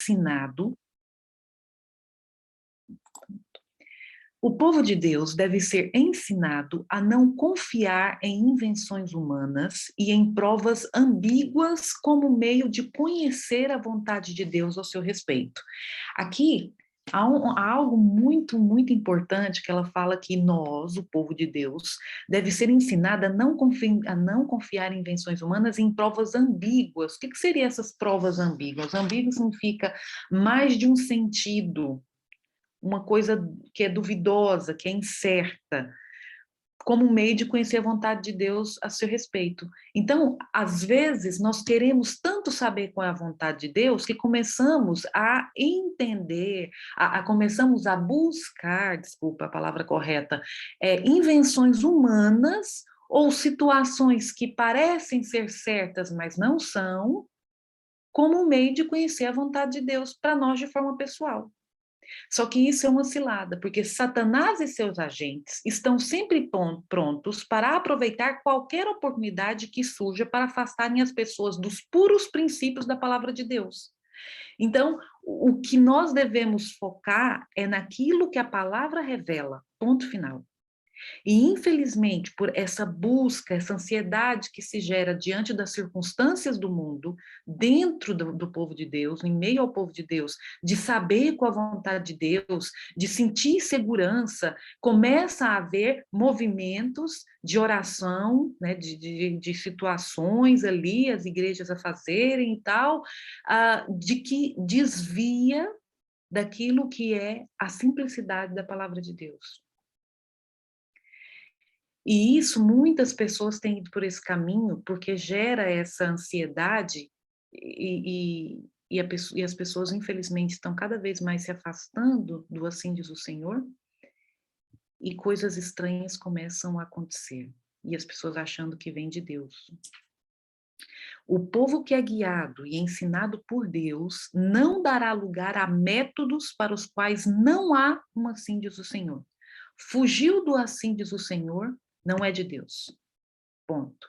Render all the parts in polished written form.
ensinado. O povo de Deus deve ser ensinado a não confiar em invenções humanas e em provas ambíguas como meio de conhecer a vontade de Deus ao seu respeito. Aqui há algo muito, muito importante que ela fala que nós, o povo de Deus, deve ser ensinado a não confiar em invenções humanas e em provas ambíguas. O que seriam essas provas ambíguas? Ambíguo significa mais de um sentido, uma coisa que é duvidosa, que é incerta, como um meio de conhecer a vontade de Deus a seu respeito. Então, às vezes, nós queremos tanto saber qual é a vontade de Deus que começamos a entender, começamos a buscar, desculpa a palavra correta, invenções humanas ou situações que parecem ser certas, mas não são, como um meio de conhecer a vontade de Deus para nós de forma pessoal. Só que isso é uma cilada, porque Satanás e seus agentes estão sempre prontos para aproveitar qualquer oportunidade que surja para afastarem as pessoas dos puros princípios da palavra de Deus. Então, o que nós devemos focar é naquilo que a palavra revela, ponto final. E, infelizmente, por essa busca, essa ansiedade que se gera diante das circunstâncias do mundo, dentro do povo de Deus, em meio ao povo de Deus, de saber qual a vontade de Deus, de sentir segurança, começa a haver movimentos de oração, né, de situações ali, as igrejas a fazerem e tal, de que desvia daquilo que é a simplicidade da palavra de Deus. E isso, muitas pessoas têm ido por esse caminho, porque gera essa ansiedade e as pessoas, infelizmente, estão cada vez mais se afastando do assim diz o Senhor, e coisas estranhas começam a acontecer, e as pessoas achando que vem de Deus. O povo que é guiado e ensinado por Deus não dará lugar a métodos para os quais não há um assim diz o Senhor. Fugiu do assim diz o Senhor, não é de Deus. Ponto.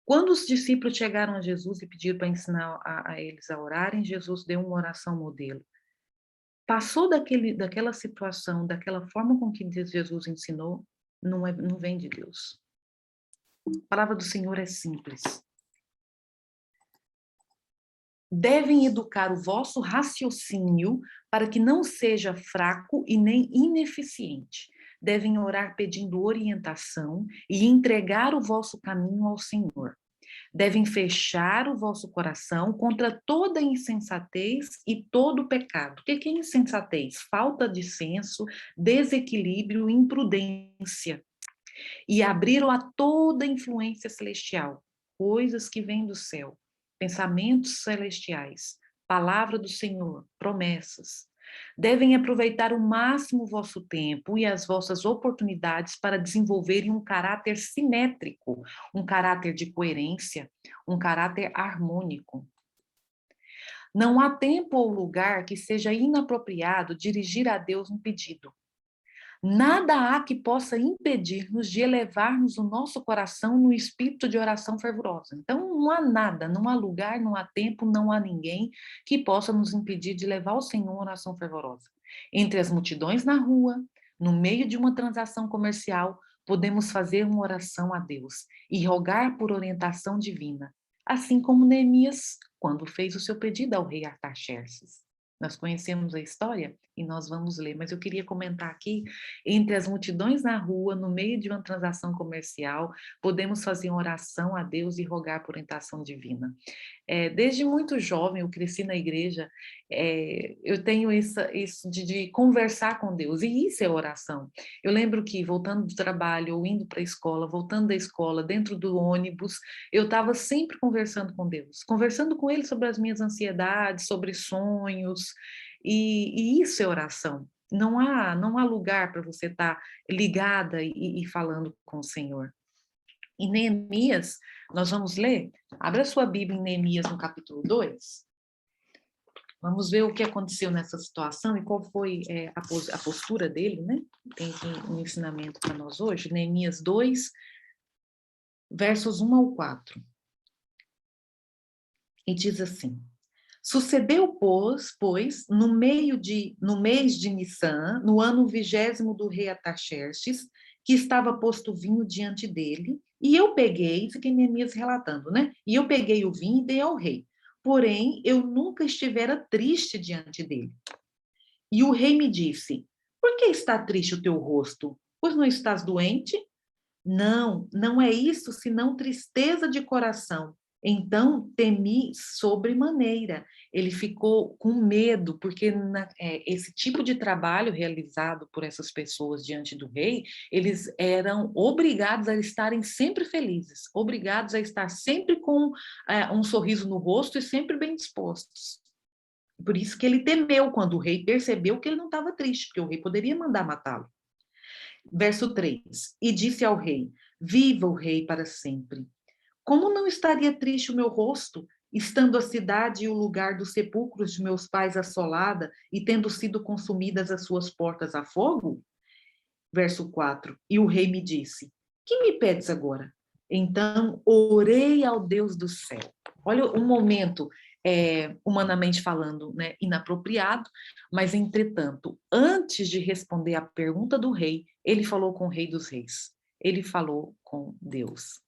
Quando os discípulos chegaram a Jesus e pediram para ensinar a eles a orarem, Jesus deu uma oração modelo. Passou daquela situação, daquela forma com que Jesus ensinou, não vem de Deus. A palavra do Senhor é simples. Devem educar o vosso raciocínio para que não seja fraco e nem ineficiente. Devem orar pedindo orientação e entregar o vosso caminho ao Senhor. Devem fechar o vosso coração contra toda insensatez e todo pecado. O que é insensatez? Falta de senso, desequilíbrio, imprudência. E abrir-o a toda influência celestial, coisas que vêm do céu, pensamentos celestiais, palavra do Senhor, promessas. Devem aproveitar o máximo o vosso tempo e as vossas oportunidades para desenvolverem um caráter simétrico, um caráter de coerência, um caráter harmônico. Não há tempo ou lugar que seja inapropriado dirigir a Deus um pedido. Nada há que possa impedir-nos de elevarmos o nosso coração no espírito de oração fervorosa. Então, não há nada, não há lugar, não há tempo, não há ninguém que possa nos impedir de levar ao Senhor uma oração fervorosa. Entre as multidões na rua, no meio de uma transação comercial, podemos fazer uma oração a Deus e rogar por orientação divina, assim como Neemias, quando fez o seu pedido ao rei Artaxerxes. Nós conhecemos a história e nós vamos ler, mas eu queria comentar aqui, entre as multidões na rua, no meio de uma transação comercial, podemos fazer uma oração a Deus e rogar por orientação divina. Desde muito jovem, eu cresci na igreja, eu tenho isso de conversar com Deus, e isso é oração. Eu lembro que, voltando do trabalho, ou indo para a escola, voltando da escola, dentro do ônibus, eu estava sempre conversando com Deus, conversando com Ele sobre as minhas ansiedades, sobre sonhos, e isso é oração. Não há lugar para você estar ligada e falando com o Senhor. Em Neemias, nós vamos ler, abra sua Bíblia em Neemias no capítulo 2, vamos ver o que aconteceu nessa situação e qual foi a postura dele, né? Tem um ensinamento para nós hoje, Neemias 2, versos 1 ao 4. E diz assim: Sucedeu, pois, no mês de Nissan, no ano 20º do rei Artaxerxes, que estava posto vinho diante dele, e eu peguei, isso aqui Neemias relatando, né? E eu peguei o vinho e dei ao rei. Porém, eu nunca estivera triste diante dele. E o rei me disse: Por que está triste o teu rosto? Pois não estás doente? Não, não é isso, senão tristeza de coração. Então temi sobremaneira. Ele ficou com medo, porque esse tipo de trabalho realizado por essas pessoas diante do rei, eles eram obrigados a estarem sempre felizes, obrigados a estar sempre com um sorriso no rosto e sempre bem dispostos. Por isso que ele temeu quando o rei percebeu que ele não estava triste, porque o rei poderia mandar matá-lo. Verso 3: E disse ao rei: Viva o rei para sempre. Como não estaria triste o meu rosto, estando a cidade e o lugar dos sepulcros de meus pais assolada e tendo sido consumidas as suas portas a fogo? Verso 4: E o rei me disse: Que me pedes agora? Então orei ao Deus do céu. Olha um momento, humanamente falando, né, inapropriado, mas entretanto, antes de responder à pergunta do rei, ele falou com o rei dos reis. Ele falou com Deus.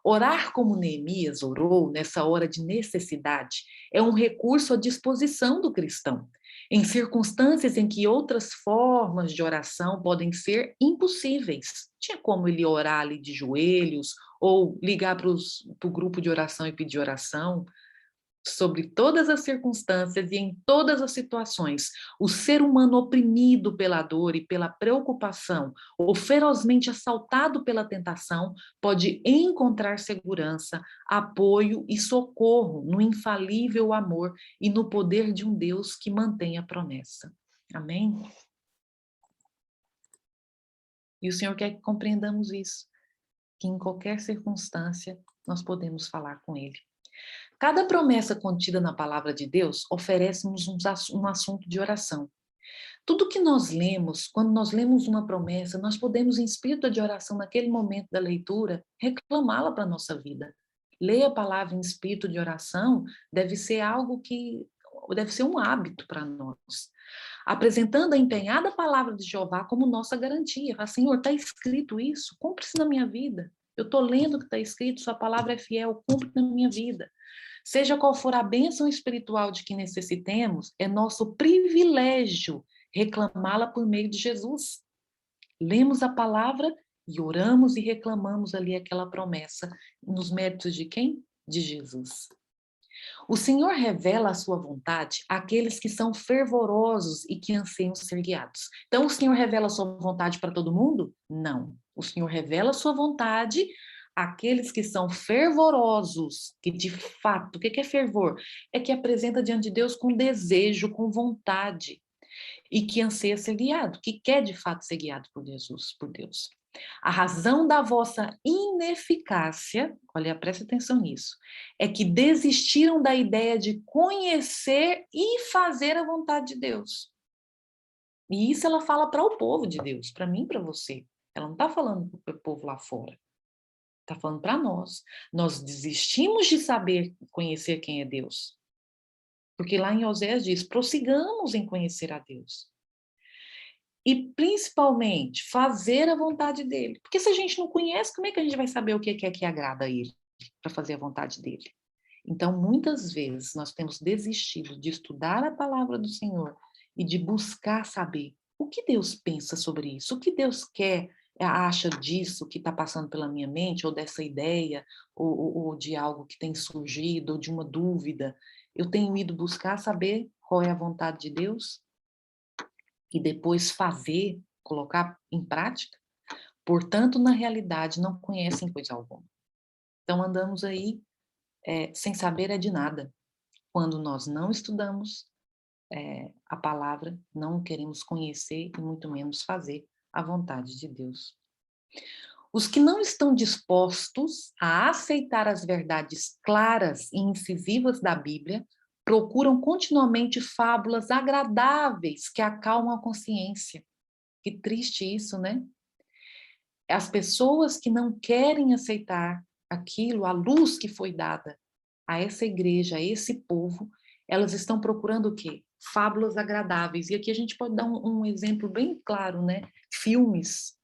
Orar como Neemias orou nessa hora de necessidade é um recurso à disposição do cristão, em circunstâncias em que outras formas de oração podem ser impossíveis. Tinha como ele orar ali de joelhos ou ligar para o grupo de oração e pedir oração? Sobre todas as circunstâncias e em todas as situações, o ser humano oprimido pela dor e pela preocupação, ou ferozmente assaltado pela tentação, pode encontrar segurança, apoio e socorro no infalível amor e no poder de um Deus que mantém a promessa. Amém? E o Senhor quer que compreendamos isso, que em qualquer circunstância nós podemos falar com Ele. Cada promessa contida na palavra de Deus oferece-nos um assunto de oração. Tudo que nós lemos, quando nós lemos uma promessa, nós podemos, em espírito de oração, naquele momento da leitura, reclamá-la para a nossa vida. Ler a palavra em espírito de oração deve ser algo que deve ser um hábito para nós. Apresentando a empenhada palavra de Jeová como nossa garantia. Fala, Senhor, está escrito isso, cumpre-se na minha vida. Eu estou lendo o que está escrito, sua palavra é fiel, cumpre na minha vida. Seja qual for a bênção espiritual de que necessitemos, é nosso privilégio reclamá-la por meio de Jesus. Lemos a palavra e oramos e reclamamos ali aquela promessa, nos méritos de quem? De Jesus. O Senhor revela a sua vontade àqueles que são fervorosos e que anseiam ser guiados. Então, o Senhor revela a sua vontade para todo mundo? Não. O Senhor revela a sua vontade àqueles que são fervorosos, que de fato, o que é fervor? É que apresenta diante de Deus com desejo, com vontade, e que anseia ser guiado, que quer de fato ser guiado por Jesus, por Deus. A razão da vossa ineficácia, olha, presta atenção nisso, é que desistiram da ideia de conhecer e fazer a vontade de Deus. E isso ela fala para o povo de Deus, para mim e para você. Ela não está falando para o povo lá fora. Está falando para nós. Nós desistimos de saber conhecer quem é Deus. Porque lá em Oséias diz, prossigamos em conhecer a Deus. E, principalmente, fazer a vontade dele. Porque se a gente não conhece, como é que a gente vai saber o que é que agrada a ele para fazer a vontade dele? Então, muitas vezes, nós temos desistido de estudar a palavra do Senhor e de buscar saber o que Deus pensa sobre isso, o que Deus quer, acha disso que está passando pela minha mente, ou dessa ideia, ou de algo que tem surgido, ou de uma dúvida. Eu tenho ido buscar saber qual é a vontade de Deus? E depois fazer, colocar em prática, portanto, na realidade, não conhecem coisa alguma. Então, andamos aí sem saber é de nada. Quando nós não estudamos a palavra, não queremos conhecer e muito menos fazer a vontade de Deus. Os que não estão dispostos a aceitar as verdades claras e incisivas da Bíblia procuram continuamente fábulas agradáveis que acalmam a consciência. Que triste isso, né? As pessoas que não querem aceitar aquilo, a luz que foi dada a essa igreja, a esse povo, Elas estão procurando o quê? Fábulas agradáveis. E aqui a gente pode dar um exemplo bem claro, né? Filmes.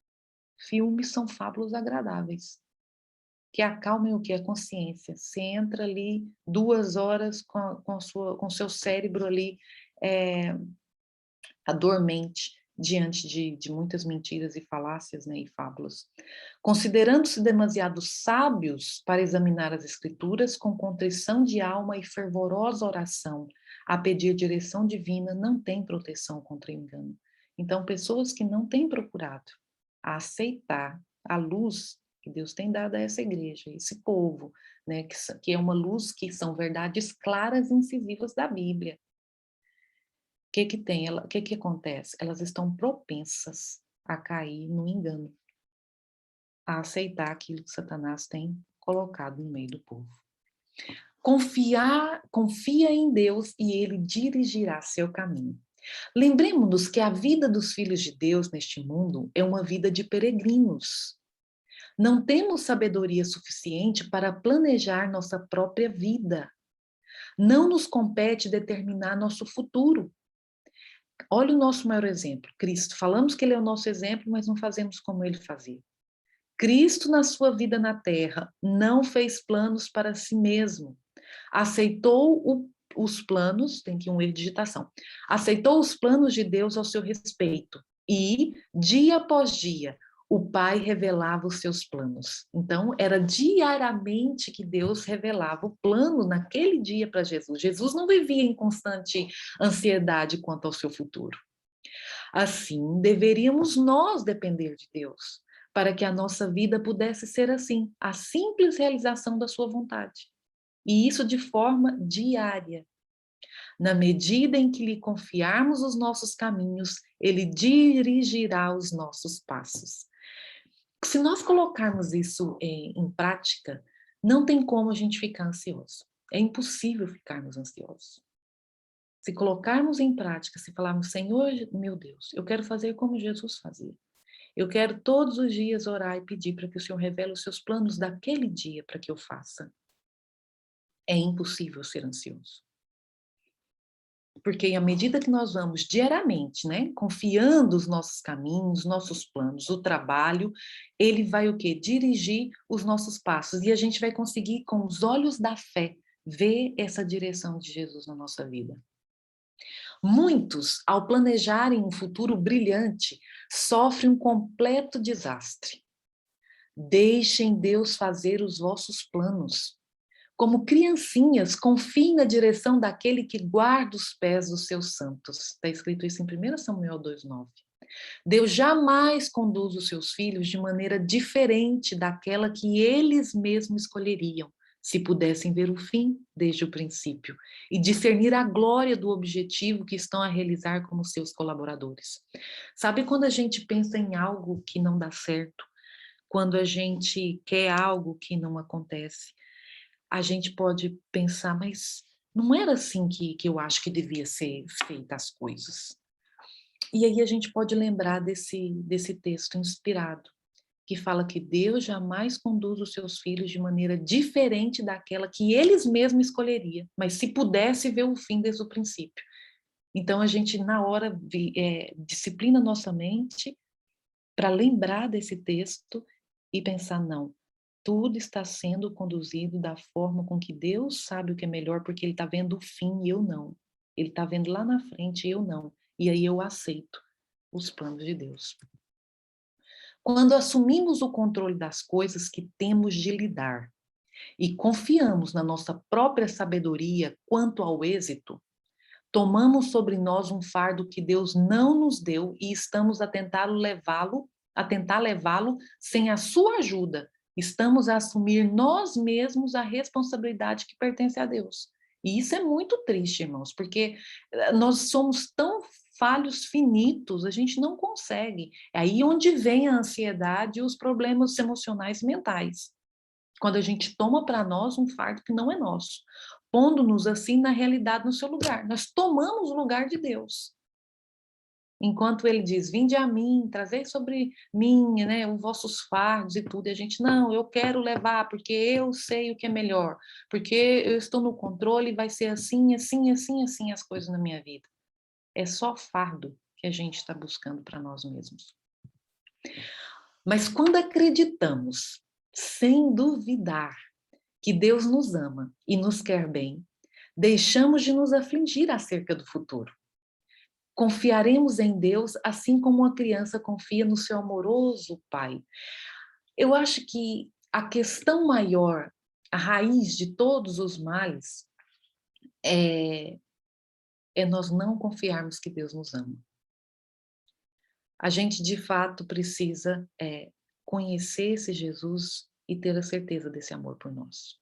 Filmes são fábulas agradáveis, que acalmem o quê? A consciência. Você entra ali 2 horas com o seu cérebro ali adormente diante de muitas mentiras e falácias, né, e fábulas. Considerando-se demasiado sábios para examinar as escrituras, com contrição de alma e fervorosa oração, a pedir direção divina, não têm proteção contra o engano. Então, pessoas que não têm procurado a aceitar a luz que Deus tem dado a essa igreja, esse povo, né, que é uma luz que são verdades claras e incisivas da Bíblia. O que que tem? O que que acontece? Elas estão propensas a cair no engano, a aceitar aquilo que Satanás tem colocado no meio do povo. Confia em Deus e ele dirigirá seu caminho. Lembremos-nos que a vida dos filhos de Deus neste mundo é uma vida de peregrinos. Não temos sabedoria suficiente para planejar nossa própria vida. Não nos compete determinar nosso futuro. Olha o nosso maior exemplo, Cristo. Falamos que ele é o nosso exemplo, mas não fazemos como ele fazia. Cristo, na sua vida na terra, não fez planos para si mesmo. Aceitou os planos, tem aqui um erro de digitação, aceitou os planos de Deus ao seu respeito. E, dia após dia, o Pai revelava os seus planos. Então, era diariamente que Deus revelava o plano naquele dia para Jesus. Jesus não vivia em constante ansiedade quanto ao seu futuro. Assim, deveríamos nós depender de Deus, para que a nossa vida pudesse ser assim, a simples realização da sua vontade. E isso de forma diária. Na medida em que lhe confiarmos os nossos caminhos, ele dirigirá os nossos passos. Se nós colocarmos isso em prática, não tem como a gente ficar ansioso. É impossível ficarmos ansiosos. Se colocarmos em prática, se falarmos, Senhor, meu Deus, eu quero fazer como Jesus fazia. Eu quero todos os dias orar e pedir para que o Senhor revele os seus planos daquele dia para que eu faça. É impossível ser ansioso. Porque à medida que nós vamos diariamente, né, confiando os nossos caminhos, nossos planos, o trabalho, ele vai o quê? Dirigir os nossos passos. E a gente vai conseguir, com os olhos da fé, ver essa direção de Jesus na nossa vida. Muitos, ao planejarem um futuro brilhante, sofrem um completo desastre. Deixem Deus fazer os vossos planos. Como criancinhas, confiem na direção daquele que guarda os pés dos seus santos. Está escrito isso em 1 Samuel 2,9. Deus jamais conduz os seus filhos de maneira diferente daquela que eles mesmos escolheriam, se pudessem ver o fim desde o princípio e discernir a glória do objetivo que estão a realizar como seus colaboradores. Sabe quando a gente pensa em algo que não dá certo, quando a gente quer algo que não acontece, a gente pode pensar, mas não era assim que eu acho que devia ser feita as coisas. E aí a gente pode lembrar desse texto inspirado, que fala que Deus jamais conduz os seus filhos de maneira diferente daquela que eles mesmos escolheriam, mas se pudesse ver o fim desde o princípio. Então a gente, na hora, disciplina nossa mente para lembrar desse texto e pensar, não, tudo está sendo conduzido da forma com que Deus sabe o que é melhor, porque Ele está vendo o fim e eu não. Ele está vendo lá na frente e eu não. E aí eu aceito os planos de Deus. Quando assumimos o controle das coisas que temos de lidar e confiamos na nossa própria sabedoria quanto ao êxito, tomamos sobre nós um fardo que Deus não nos deu e estamos a tentar levá-lo sem a sua ajuda. Estamos a assumir nós mesmos a responsabilidade que pertence a Deus. E isso é muito triste, irmãos, porque nós somos tão falhos finitos, a gente não consegue. É aí onde vem a ansiedade e os problemas emocionais mentais. Quando a gente toma para nós um fardo que não é nosso, pondo-nos assim na realidade no seu lugar. Nós tomamos o lugar de Deus. Enquanto ele diz, vinde a mim, trazei sobre mim, né, os vossos fardos e tudo, e a gente, não, eu quero levar, porque eu sei o que é melhor, porque eu estou no controle, vai ser assim, assim, assim, assim as coisas na minha vida. É só fardo que a gente está buscando para nós mesmos. Mas quando acreditamos, sem duvidar, que Deus nos ama e nos quer bem, deixamos de nos afligir acerca do futuro. Confiaremos em Deus assim como uma criança confia no seu amoroso pai. Eu acho que a questão maior, a raiz de todos os males, é nós não confiarmos que Deus nos ama. A gente, de fato, precisa conhecer esse Jesus e ter a certeza desse amor por nós.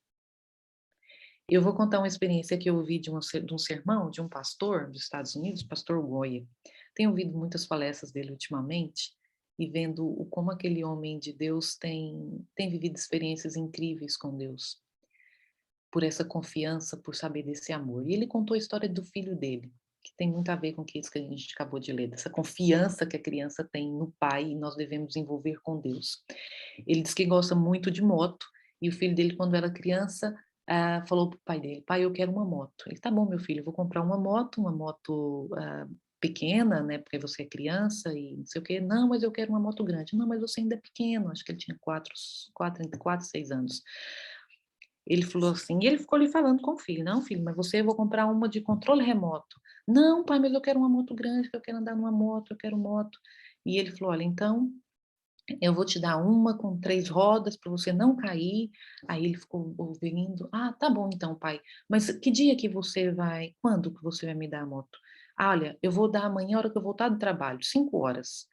Eu vou contar uma experiência que eu ouvi de um sermão de um pastor dos Estados Unidos, pastor Goya. Tenho ouvido muitas palestras dele ultimamente e vendo como aquele homem de Deus tem vivido experiências incríveis com Deus, por essa confiança, por saber desse amor. E ele contou a história do filho dele, que tem muito a ver com isso que a gente acabou de ler, dessa confiança que a criança tem no pai e nós devemos desenvolver com Deus. Ele diz que gosta muito de moto, e o filho dele, quando era criança, falou para o pai dele, pai, eu quero uma moto. Ele, tá bom, meu filho, eu vou comprar uma moto pequena, né, porque você é criança e não sei o quê. Não, mas eu quero uma moto grande. Não, mas você ainda é pequeno, acho que ele tinha entre 4 e 6 anos. Ele falou assim, e ele ficou ali falando com o filho, não, filho, mas eu vou comprar uma de controle remoto. Não, pai, mas eu quero uma moto grande, eu quero andar numa moto, eu quero moto. E ele falou, olha, então eu vou te dar uma com 3 rodas para você não cair. Aí ele ficou ouvindo. Ah, tá bom então, pai. Mas que dia que você vai? Quando que você vai me dar a moto? Ah, olha, eu vou dar amanhã a hora que eu voltar do trabalho, 5 horas.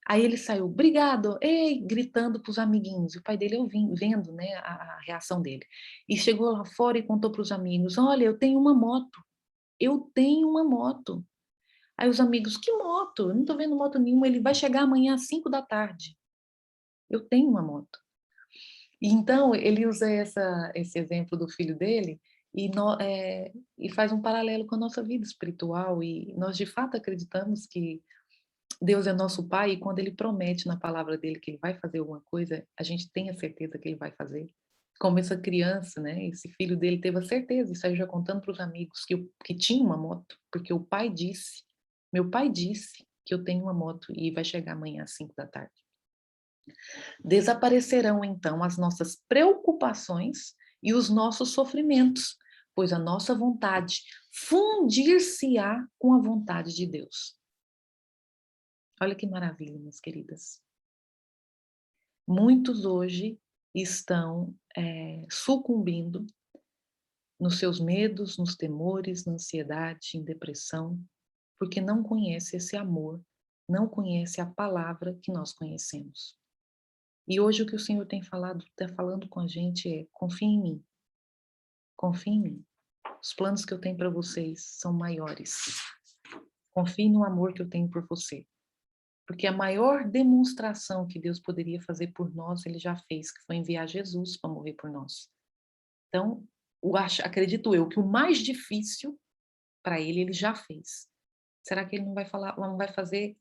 Aí ele saiu, obrigado, ei, gritando para os amiguinhos. E o pai dele vendo, né, a reação dele. E chegou lá fora e contou para os amigos: olha, eu tenho uma moto. Eu tenho uma moto. Aí os amigos, que moto? Eu não estou vendo moto nenhuma. Ele vai chegar amanhã às 5 da tarde. Eu tenho uma moto. E então, ele usa esse exemplo do filho dele e faz um paralelo com a nossa vida espiritual. E nós, de fato, acreditamos que Deus é nosso Pai, e quando Ele promete na palavra dele que Ele vai fazer alguma coisa, a gente tem a certeza que Ele vai fazer. Como essa criança, né? Esse filho dele teve a certeza, e saiu já contando para os amigos que tinha uma moto, porque o pai disse, meu pai disse que eu tenho uma moto e vai chegar amanhã às 5 da tarde. Desaparecerão, então, as nossas preocupações e os nossos sofrimentos, pois a nossa vontade fundir-se-á com a vontade de Deus. Olha que maravilha, minhas queridas. Muitos hoje estão sucumbindo nos seus medos, nos temores, na ansiedade, em depressão, porque não conhece esse amor, não conhece a palavra que nós conhecemos. E hoje o que o Senhor tem falado, está falando com a gente é: confie em mim, confie em mim. Os planos que eu tenho para vocês são maiores. Confie no amor que eu tenho por você. Porque a maior demonstração que Deus poderia fazer por nós, Ele já fez, que foi enviar Jesus para morrer por nós. Então, acredito eu que o mais difícil para Ele já fez. Será que Ele não vai não vai fazer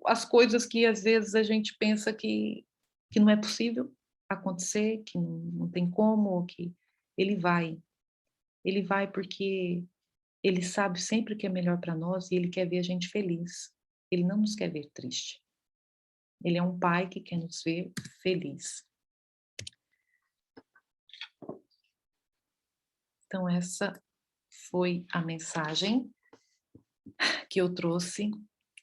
as coisas que às vezes a gente pensa que não é possível acontecer, que não tem como, ou que Ele vai. Ele vai porque Ele sabe sempre o que é melhor para nós e Ele quer ver a gente feliz. Ele não nos quer ver triste. Ele é um pai que quer nos ver feliz. Então, essa foi a mensagem que eu trouxe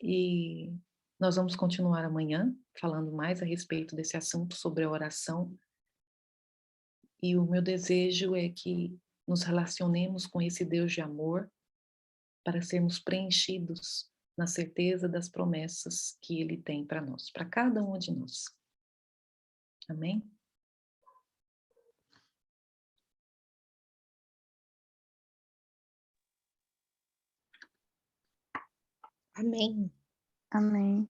e nós vamos continuar amanhã falando mais a respeito desse assunto sobre a oração. E o meu desejo é que nos relacionemos com esse Deus de amor para sermos preenchidos na certeza das promessas que Ele tem para nós, para cada um de nós. Amém? Amém. Amém.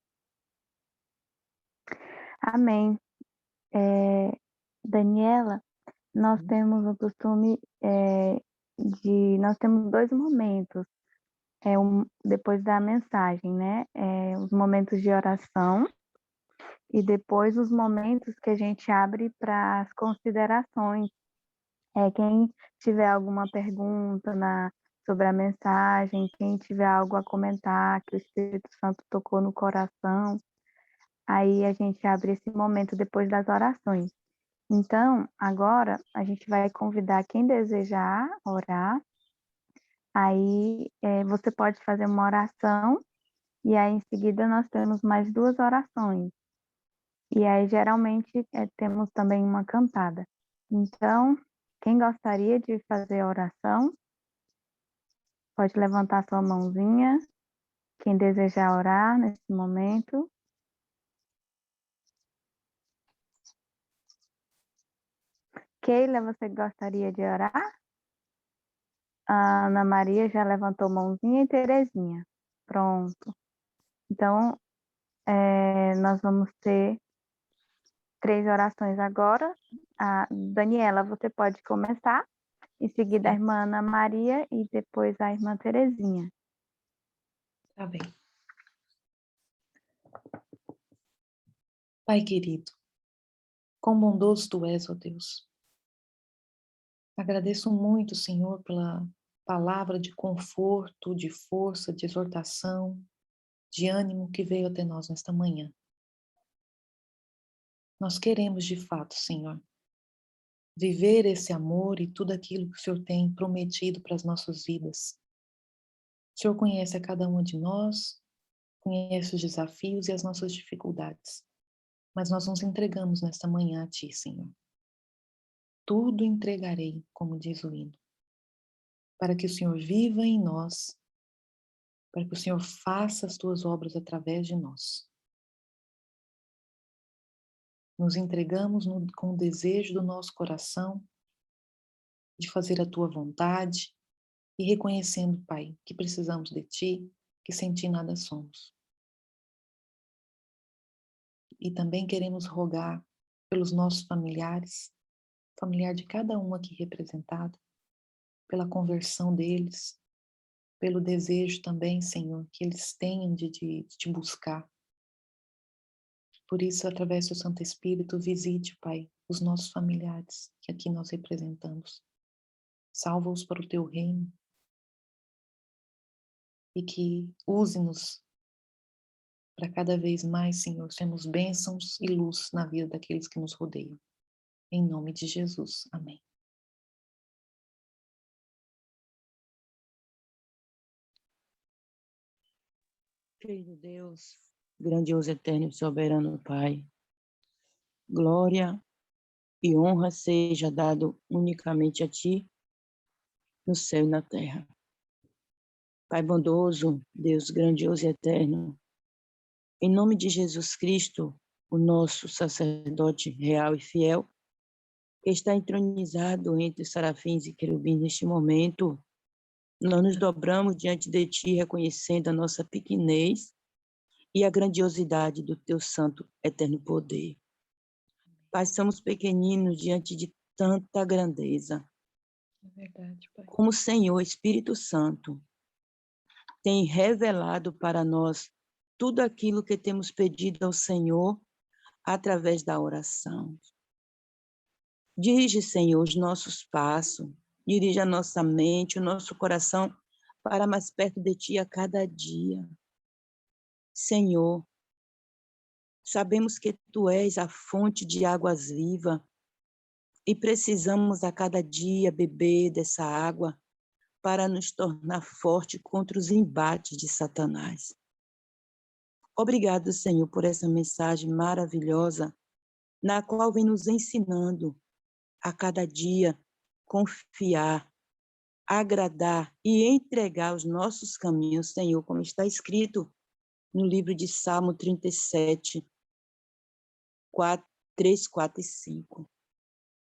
Amém. Daniela, nós temos o costume nós temos 2 momentos depois da mensagem, né? Os momentos de oração e depois os momentos que a gente abre para as considerações. Quem tiver alguma pergunta sobre a mensagem, quem tiver algo a comentar, que o Espírito Santo tocou no coração, aí a gente abre esse momento depois das orações. Então, agora a gente vai convidar quem desejar orar. Aí você pode fazer uma oração e aí em seguida nós temos mais 2 orações. E aí geralmente temos também uma cantada. Então, quem gostaria de fazer a oração, pode levantar sua mãozinha. Quem desejar orar nesse momento. Keila, você gostaria de orar? A Ana Maria já levantou mãozinha e Terezinha. Pronto. Então, nós vamos ter 3 orações agora. Daniela, você pode começar. Em seguida, a irmã Ana Maria e depois a irmã Terezinha. Tá bem. Pai querido, quão bondoso Tu és, ó Deus. Agradeço muito, Senhor, pela palavra de conforto, de força, de exortação, de ânimo que veio até nós nesta manhã. Nós queremos, de fato, Senhor, viver esse amor e tudo aquilo que o Senhor tem prometido para as nossas vidas. O Senhor conhece a cada uma de nós, conhece os desafios e as nossas dificuldades, mas nós nos entregamos nesta manhã a Ti, Senhor. Tudo entregarei, como diz o hino, para que o Senhor viva em nós, para que o Senhor faça as Tuas obras através de nós. Nos entregamos com o desejo do nosso coração de fazer a Tua vontade e reconhecendo, Pai, que precisamos de Ti, que sem Ti nada somos. E também queremos rogar pelos nossos familiares, familiar de cada um aqui representado, pela conversão deles, pelo desejo também, Senhor, que eles tenham de Te buscar. Por isso, através do Santo Espírito, visite, Pai, os nossos familiares que aqui nós representamos. Salva-os para o Teu reino e que use-nos para cada vez mais, Senhor, sermos bênçãos e luz na vida daqueles que nos rodeiam. Em nome de Jesus. Amém. Querido Deus, grandioso, eterno e soberano Pai, glória e honra seja dado unicamente a Ti, no céu e na terra. Pai bondoso, Deus grandioso e eterno, em nome de Jesus Cristo, o nosso sacerdote real e fiel, que está entronizado entre serafins e querubins neste momento, nós nos dobramos diante de Ti, reconhecendo a nossa pequenez e a grandiosidade do Teu santo eterno poder. Pai, somos pequeninos diante de tanta grandeza. É verdade, Pai. Como o Senhor, Espírito Santo, tem revelado para nós tudo aquilo que temos pedido ao Senhor através da oração. Dirige, Senhor, os nossos passos, dirige a nossa mente, o nosso coração para mais perto de Ti a cada dia. Senhor, sabemos que Tu és a fonte de águas vivas e precisamos a cada dia beber dessa água para nos tornar forte contra os embates de Satanás. Obrigado, Senhor, por essa mensagem maravilhosa, na qual vem nos ensinando a cada dia confiar, agradar e entregar os nossos caminhos, Senhor, como está escrito no livro de Salmo 37, 3, 4 e 5.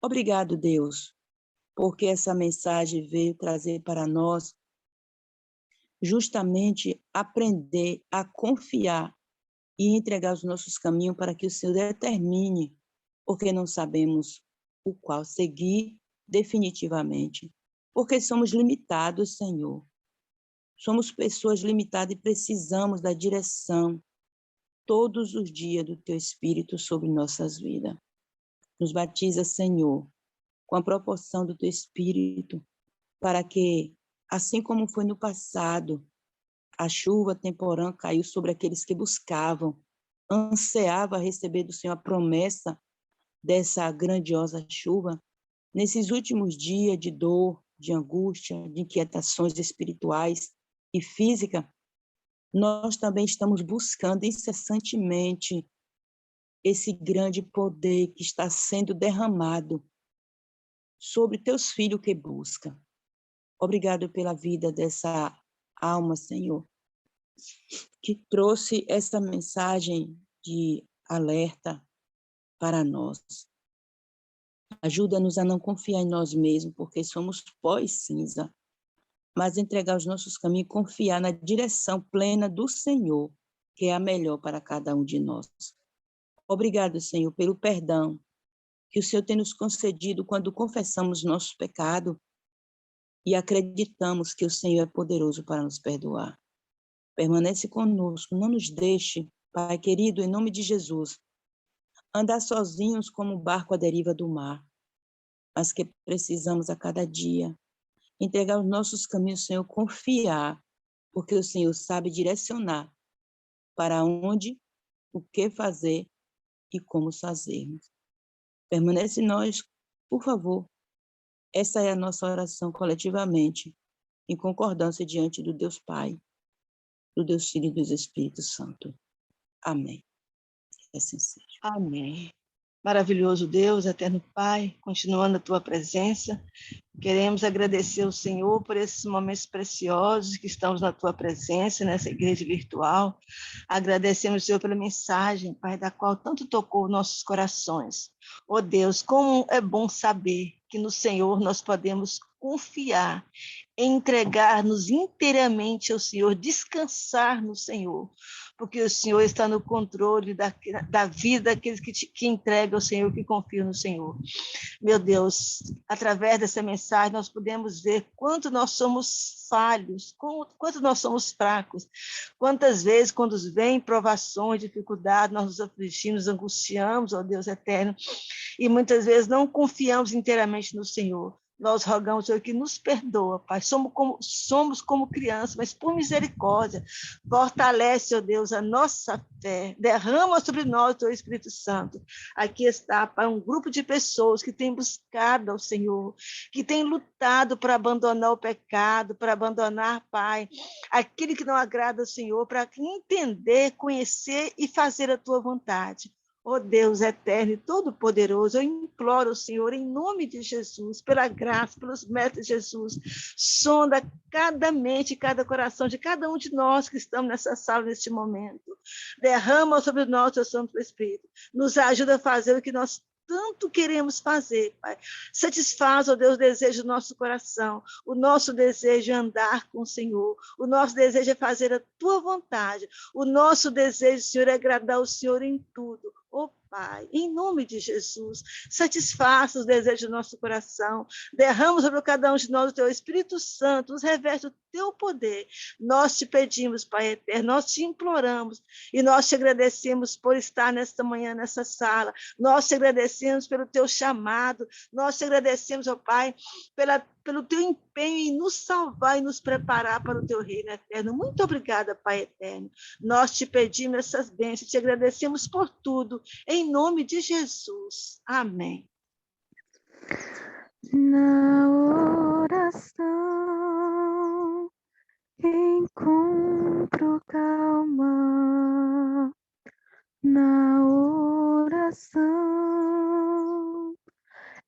Obrigado, Deus, porque essa mensagem veio trazer para nós justamente aprender a confiar e entregar os nossos caminhos para que o Senhor determine, porque não sabemos o qual seguir definitivamente, porque somos limitados, Senhor. Somos pessoas limitadas e precisamos da direção todos os dias do Teu Espírito sobre nossas vidas. Nos batiza, Senhor, com a proporção do Teu Espírito, para que, assim como foi no passado, a chuva temporã caiu sobre aqueles que buscavam, ansiava receber do Senhor a promessa dessa grandiosa chuva. Nesses últimos dias de dor, de angústia, de inquietações espirituais e físicas, nós também estamos buscando incessantemente esse grande poder que está sendo derramado sobre teus filhos que buscam. Obrigado pela vida dessa alma, Senhor, que trouxe essa mensagem de alerta para nós. Ajuda-nos a não confiar em nós mesmos, porque somos pó e cinza, mas entregar os nossos caminhos e confiar na direção plena do Senhor, que é a melhor para cada um de nós. Obrigado, Senhor, pelo perdão que o Senhor tem nos concedido quando confessamos nosso pecado e acreditamos que o Senhor é poderoso para nos perdoar. Permanece conosco, não nos deixe, Pai querido, em nome de Jesus, andar sozinhos como um barco à deriva do mar, mas que precisamos a cada dia entregar os nossos caminhos, Senhor, confiar, porque o Senhor sabe direcionar para onde, o que fazer e como fazermos. Permanece em nós, por favor. Essa é a nossa oração coletivamente, em concordância diante do Deus Pai, do Deus Filho e do Espírito Santo. Amém. Que assim seja. Amém. Maravilhoso Deus, eterno Pai, continuando a tua presença, queremos agradecer ao Senhor por esses momentos preciosos que estamos na tua presença, nessa igreja virtual. Agradecemos, Senhor, pela mensagem, Pai, da qual tanto tocou nossos corações. Oh Deus, como é bom saber que no Senhor nós podemos confiar, entregar-nos inteiramente ao Senhor, descansar no Senhor, porque o Senhor está no controle da vida daqueles que entregam ao Senhor, que confiam no Senhor. Meu Deus, através dessa mensagem nós podemos ver quanto nós somos falhos, quanto nós somos fracos, quantas vezes quando vem provações, dificuldades, nós nos afligimos, angustiamos, ó Deus eterno, e muitas vezes não confiamos inteiramente no Senhor. Nós rogamos, Senhor, que nos perdoa, Pai. Somos como crianças, mas por misericórdia, fortalece, ó Deus, a nossa fé. Derrama sobre nós o Teu Espírito Santo. Aqui está, Pai, um grupo de pessoas que tem buscado ao Senhor, que tem lutado para abandonar o pecado, para abandonar, Pai, aquele que não agrada ao Senhor, para entender, conhecer e fazer a Tua vontade. Ó Deus eterno e todo-poderoso, eu imploro ao Senhor, em nome de Jesus, pela graça, pelos méritos de Jesus, sonda cada mente, cada coração de cada um de nós que estamos nessa sala neste momento. Derrama sobre nós o Teu Santo Espírito. Nos ajuda a fazer o que nós tanto queremos fazer, Pai. Satisfaz, ó Deus, o desejo do nosso coração. O nosso desejo é andar com o Senhor. O nosso desejo é fazer a Tua vontade. O nosso desejo, Senhor, é agradar o Senhor em tudo. Ó Pai, em nome de Jesus, satisfaça os desejos do nosso coração. Derrama sobre cada um de nós o Teu Espírito Santo. Nos reveste o Teu poder. Nós te pedimos, Pai eterno, nós te imploramos e nós te agradecemos por estar nesta manhã, nessa sala. Nós te agradecemos pelo Teu chamado. Nós te agradecemos, ó Pai, pelo Teu empenho em nos salvar e nos preparar para o Teu reino eterno. Muito obrigada, Pai eterno. Nós te pedimos essas bênçãos, te agradecemos por tudo, em nome de Jesus. Amém. Na oração encontro calma, na oração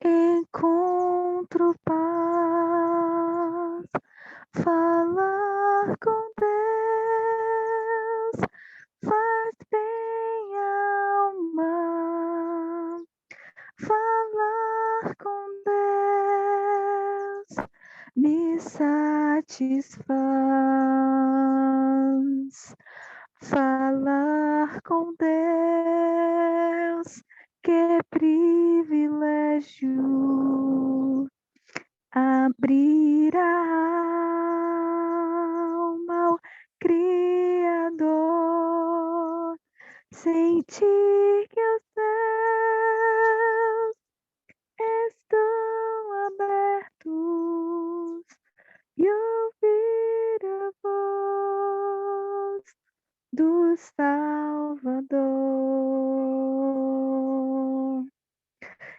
encontro paz, falar com Deus faz bem à alma, falar com Deus me satisfaz, falar com Deus, que privilégio, abrir a alma Criador, sentir que os céus estão abertos e ouvir a voz do Salvador.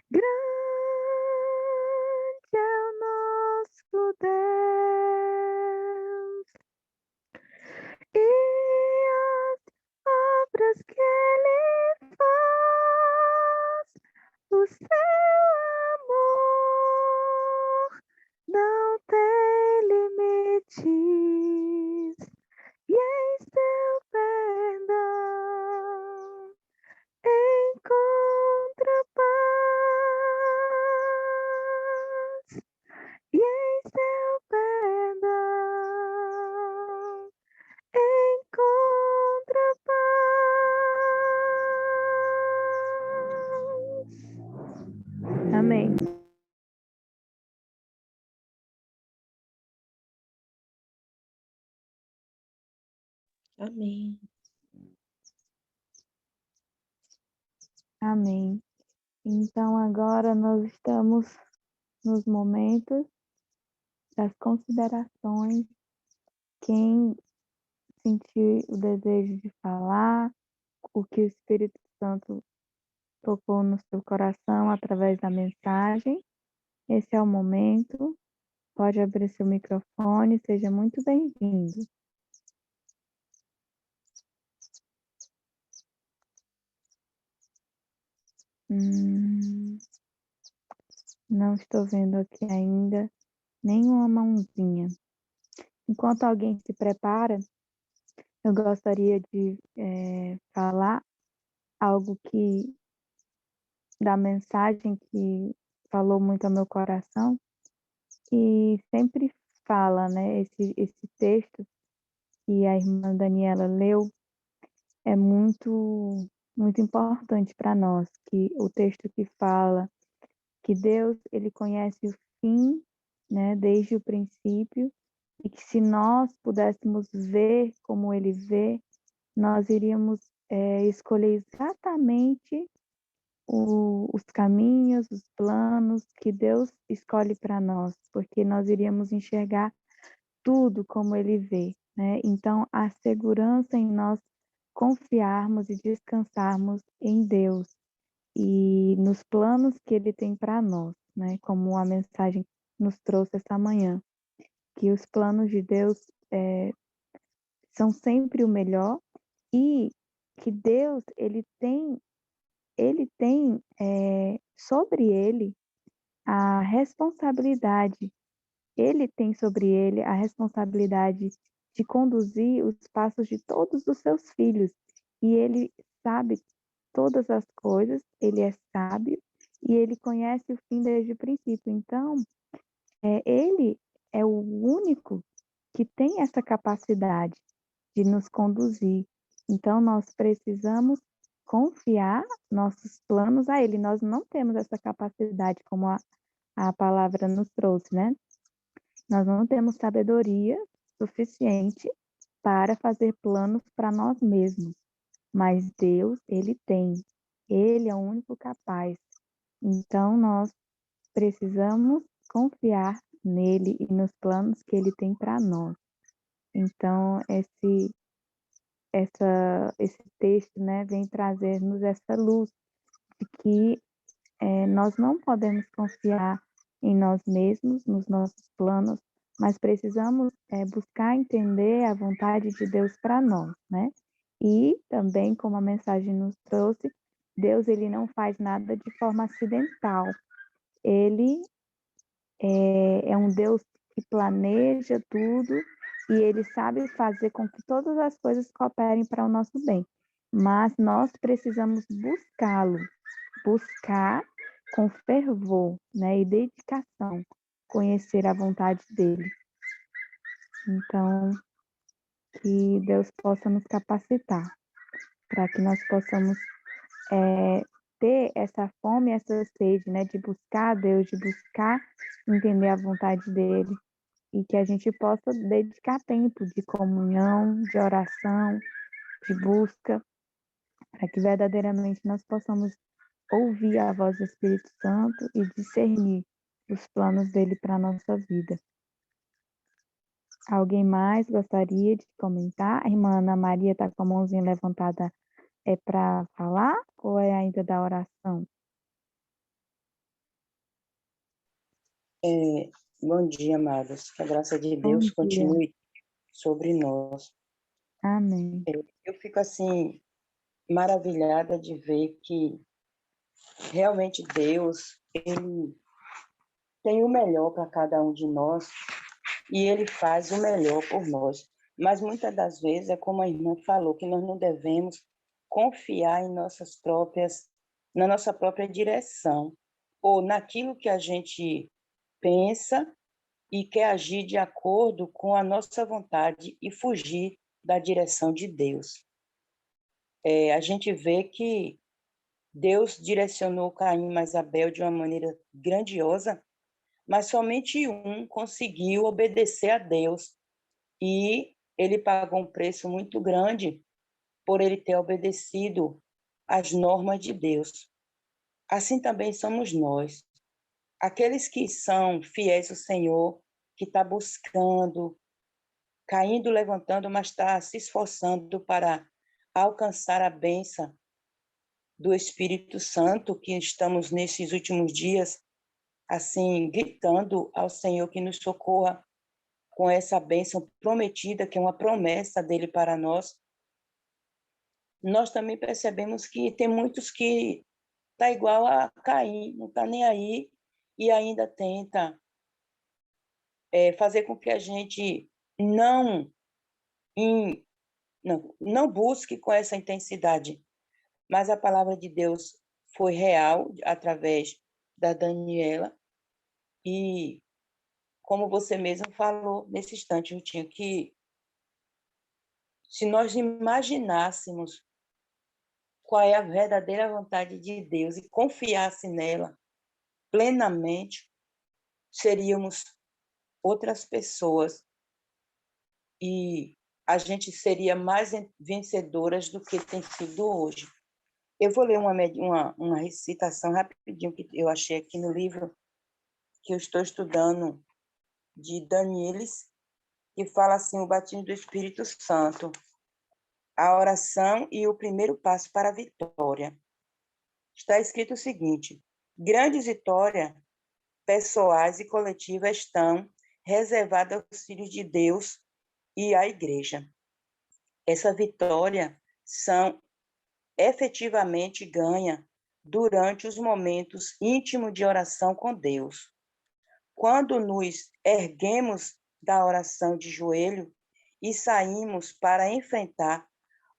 Grande é o nosso Deus e as obras que Ele faz, o seu amor não tem limites e em seu perdão encontra paz e em seu perdão encontra paz. Amém. Amém. Amém. Então agora nós estamos nos momentos das considerações. Quem sentir o desejo de falar, o que o Espírito Santo tocou no seu coração através da mensagem, esse é o momento. Pode abrir seu microfone, seja muito bem-vindo. Não estou vendo aqui ainda nenhuma mãozinha. Enquanto alguém se prepara, eu gostaria de falar algo da mensagem que falou muito ao meu coração, que sempre fala, né? Esse texto que a irmã Daniela leu é muito, muito importante para nós, que o texto que fala que Deus, ele conhece o fim, né, desde o princípio, e que se nós pudéssemos ver como ele vê, nós iríamos escolher exatamente os caminhos, os planos que Deus escolhe para nós, porque nós iríamos enxergar tudo como ele vê, né? Então, a segurança em nós confiarmos e descansarmos em Deus e nos planos que ele tem para nós, né? Como a mensagem nos trouxe essa manhã, que os planos de Deus são sempre o melhor e que Deus ele tem sobre ele a responsabilidade. Ele tem sobre ele a responsabilidade de conduzir os passos de todos os seus filhos. E ele sabe todas as coisas, ele é sábio e ele conhece o fim desde o princípio. Então, ele é o único que tem essa capacidade de nos conduzir. Então, nós precisamos confiar nossos planos a ele. Nós não temos essa capacidade, como a palavra nos trouxe, né? Nós não temos sabedoria suficiente para fazer planos para nós mesmos, mas Deus, ele tem. Ele é o único capaz. Então, nós precisamos confiar nele e nos planos que ele tem para nós. Então, esse texto, né, vem trazer-nos essa luz de que nós não podemos confiar em nós mesmos, nos nossos planos, mas precisamos buscar entender a vontade de Deus para nós, né? E também, como a mensagem nos trouxe, Deus, ele não faz nada de forma acidental. Ele é um Deus que planeja tudo e ele sabe fazer com que todas as coisas cooperem para o nosso bem. Mas nós precisamos buscá-lo, buscar com fervor, né, e dedicação, conhecer a vontade dele. Então, que Deus possa nos capacitar para que nós possamos ter essa fome, essa sede, né, de buscar a Deus, de buscar entender a vontade dele e que a gente possa dedicar tempo de comunhão, de oração, de busca, para que verdadeiramente nós possamos ouvir a voz do Espírito Santo e discernir os planos dele para a nossa vida. Alguém mais gostaria de comentar? A irmã Ana Maria está com a mãozinha levantada, é para falar ou é ainda da oração? Bom dia, amados. Que a graça de Bom Deus dia. continue sobre nós. Amém. Eu fico assim maravilhada de ver que realmente Deus, ele tem o melhor para cada um de nós e ele faz o melhor por nós. Mas muitas das vezes é como a irmã falou, que nós não devemos confiar em na nossa própria direção ou naquilo que a gente pensa e quer agir de acordo com a nossa vontade e fugir da direção de Deus. A gente vê que Deus direcionou Caim mais Abel de uma maneira grandiosa, mas somente um conseguiu obedecer a Deus e ele pagou um preço muito grande por ele ter obedecido às normas de Deus. Assim também somos nós. Aqueles que são fiéis ao Senhor, que está buscando, caindo, levantando, mas está se esforçando para alcançar a bênção do Espírito Santo, que estamos nesses últimos dias, assim, gritando ao Senhor que nos socorra com essa bênção prometida, que é uma promessa dele para nós. Nós também percebemos que tem muitos que está igual a Caim, não está nem aí e ainda tenta fazer com que a gente não busque com essa intensidade. Mas a palavra de Deus foi real através da Daniela e, como você mesmo falou nesse instante, Rutinho, que se nós imaginássemos qual é a verdadeira vontade de Deus e confiasse nela plenamente, seríamos outras pessoas e a gente seria mais vencedoras do que tem sido hoje. Eu vou ler uma recitação rapidinho que eu achei aqui no livro que eu estou estudando, de Danielis, que fala assim, o batismo do Espírito Santo, a oração e o primeiro passo para a vitória. Está escrito o seguinte: grandes vitórias pessoais e coletivas estão reservadas aos filhos de Deus e à igreja. Essa vitória são efetivamente ganha durante os momentos íntimos de oração com Deus. Quando nos erguemos da oração de joelho e saímos para enfrentar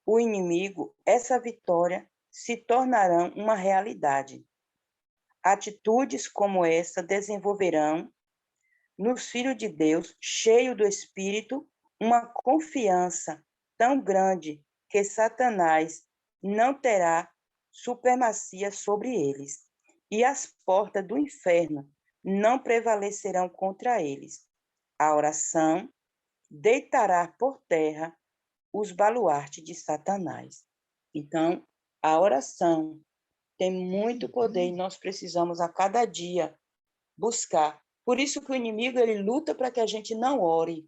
o inimigo, essa vitória se tornará uma realidade. Atitudes como essa desenvolverão nos filhos de Deus, cheios do Espírito, uma confiança tão grande que Satanás não terá supremacia sobre eles, e as portas do inferno não prevalecerão contra eles. A oração deitará por terra os baluartes de Satanás. Então, a oração tem muito poder e nós precisamos a cada dia buscar. Por isso que o inimigo ele luta para que a gente não ore,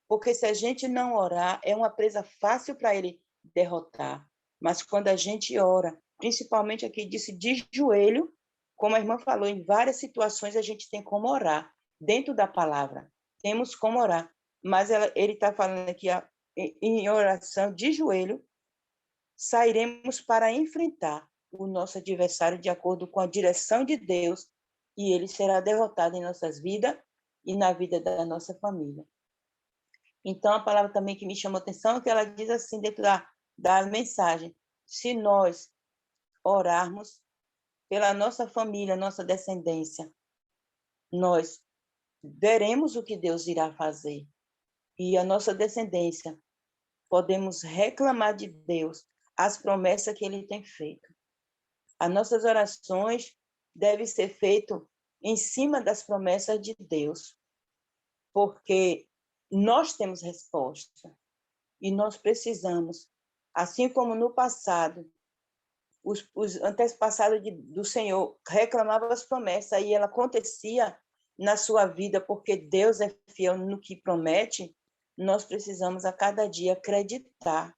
porque se a gente não orar, é uma presa fácil para ele derrotar. Mas quando a gente ora, principalmente aqui disse de joelho, como a irmã falou, em várias situações a gente tem como orar, dentro da palavra, temos como orar. Mas ele está falando aqui, em oração de joelho, sairemos para enfrentar o nosso adversário de acordo com a direção de Deus e ele será derrotado em nossas vidas e na vida da nossa família. Então, a palavra também que me chamou a atenção é que ela diz assim, dentro da mensagem, se nós orarmos pela nossa família, nossa descendência, nós veremos o que Deus irá fazer. E a nossa descendência, podemos reclamar de Deus as promessas que Ele tem feito. As nossas orações devem ser feitas em cima das promessas de Deus. porque nós temos resposta e nós precisamos, assim como no passado, os antepassados do Senhor reclamavam as promessas e ela acontecia na sua vida, porque Deus é fiel no que promete. Nós precisamos a cada dia acreditar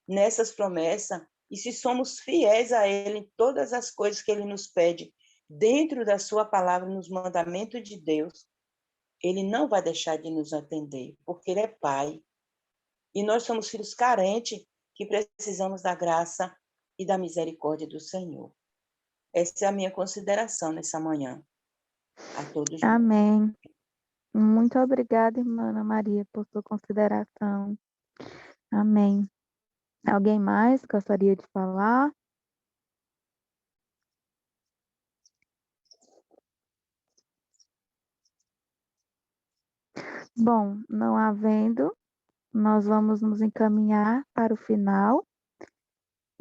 nessas promessas, e se somos fiéis a Ele em todas as coisas que Ele nos pede, dentro da sua palavra, nos mandamentos de Deus, Ele não vai deixar de nos atender, porque Ele é Pai. E nós somos filhos carentes que precisamos da graça e da misericórdia do Senhor. Essa é a minha consideração nessa manhã. A todos nós. Amém. Muito obrigada, irmã Ana Maria, por sua consideração. Amém. Alguém mais gostaria de falar? Bom, não havendo, nós vamos nos encaminhar para o final,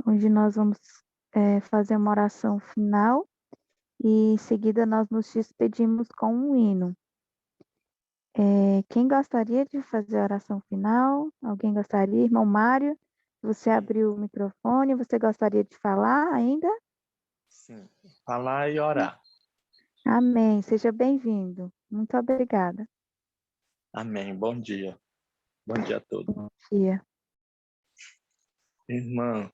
onde nós vamos fazer uma oração final e em seguida nós nos despedimos com um hino. Quem gostaria de fazer a oração final? Alguém gostaria? Irmão Mário, você abriu o microfone, você gostaria de falar ainda? Sim, falar e orar. Amém, seja bem-vindo. Muito obrigada. Amém, bom dia. Bom dia a todos. Bom dia. Irmã,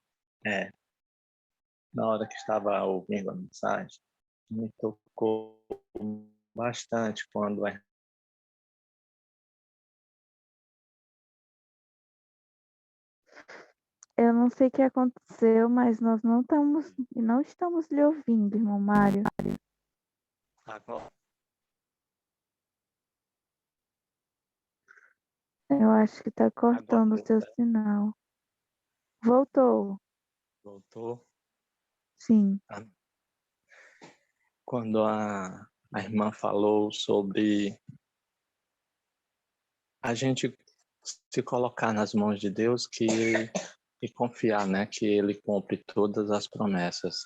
na hora que estava ouvindo a mensagem, me tocou bastante quando Eu não sei o que aconteceu, mas nós não estamos lhe ouvindo, irmão Mário. agora Eu acho que está cortando o seu voltou. sinal. Voltou, Voltou. sim. Quando a irmã falou sobre a gente se colocar nas mãos de Deus e confiar, né, que Ele cumpre todas as promessas.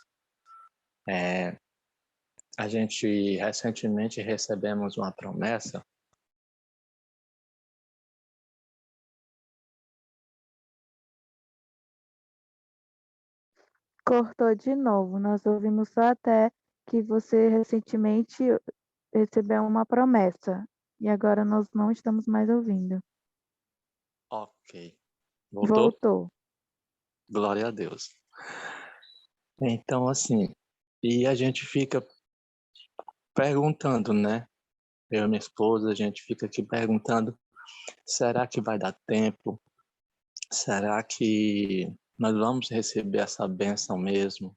A gente recentemente recebemos uma promessa. Cortou de novo. Nós ouvimos só até que você recentemente recebeu uma promessa. E agora nós não estamos mais ouvindo. Ok. Voltou? Voltou. Glória a Deus. Então, assim, e a gente fica perguntando, né? Eu e minha esposa, a gente fica aqui perguntando, será que vai dar tempo? Será que nós vamos receber essa bênção mesmo?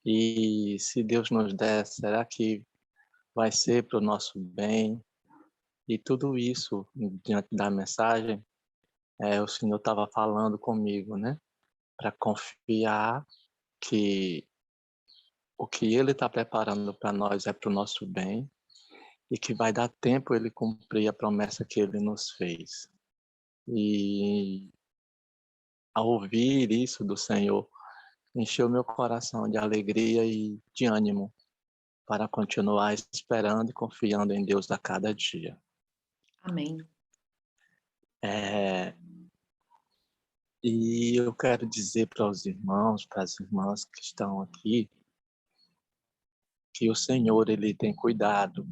E se Deus nos der, será que vai ser para o nosso bem? E tudo isso, diante da mensagem, o Senhor estava falando comigo, né? Para confiar que o que Ele está preparando para nós é para o nosso bem e que vai dar tempo Ele cumprir a promessa que Ele nos fez. E ao ouvir isso do Senhor, encheu meu coração de alegria e de ânimo para continuar esperando e confiando em Deus a cada dia. Amém. E eu quero dizer para os irmãos, para as irmãs que estão aqui, que o Senhor, Ele tem cuidado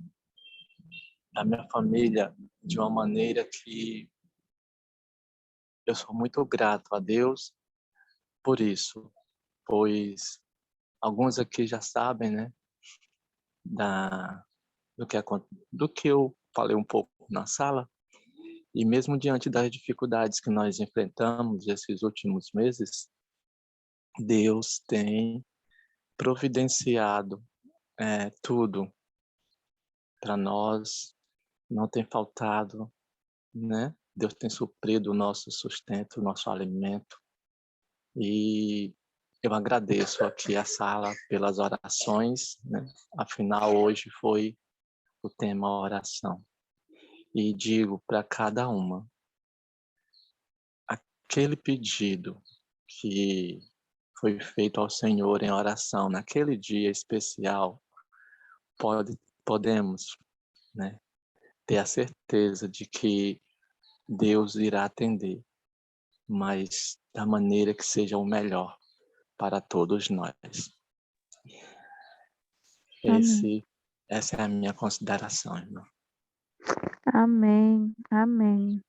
da minha família de uma maneira que eu sou muito grato a Deus por isso, pois alguns aqui já sabem, né, do que eu falei um pouco na sala, e mesmo diante das dificuldades que nós enfrentamos esses últimos meses, Deus tem providenciado tudo para nós, não tem faltado, né? Deus tem suprido o nosso sustento, o nosso alimento. E eu agradeço aqui a sala pelas orações, né? Afinal, hoje foi o tema oração. E digo para cada uma, aquele pedido que foi feito ao Senhor em oração naquele dia especial, podemos, né, ter a certeza de que Deus irá atender, mas da maneira que seja o melhor para todos nós. Amém. Essa é a minha consideração, irmão. Amém. Amém.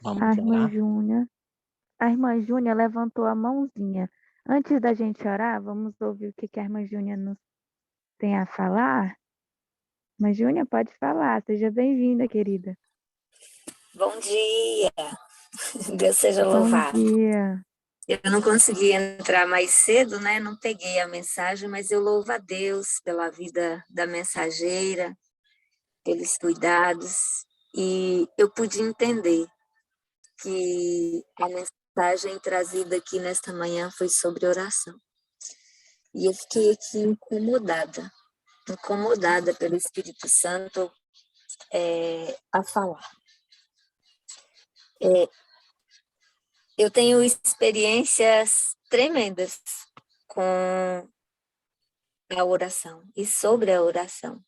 Vamos orar? A irmã Júnia levantou a mãozinha. Antes da gente orar, vamos ouvir o que a irmã Júnia nos tem a falar? Irmã Júnia, pode falar. Seja bem-vinda, querida. Bom dia, Deus seja Bom louvado. dia. Eu não consegui entrar mais cedo, né? Não peguei a mensagem, mas eu louvo a Deus pela vida da mensageira, pelos cuidados, e eu pude entender que a mensagem trazida aqui nesta manhã foi sobre oração. E eu fiquei aqui incomodada pelo Espírito Santo a falar. Eu tenho experiências tremendas com a oração e sobre a oração.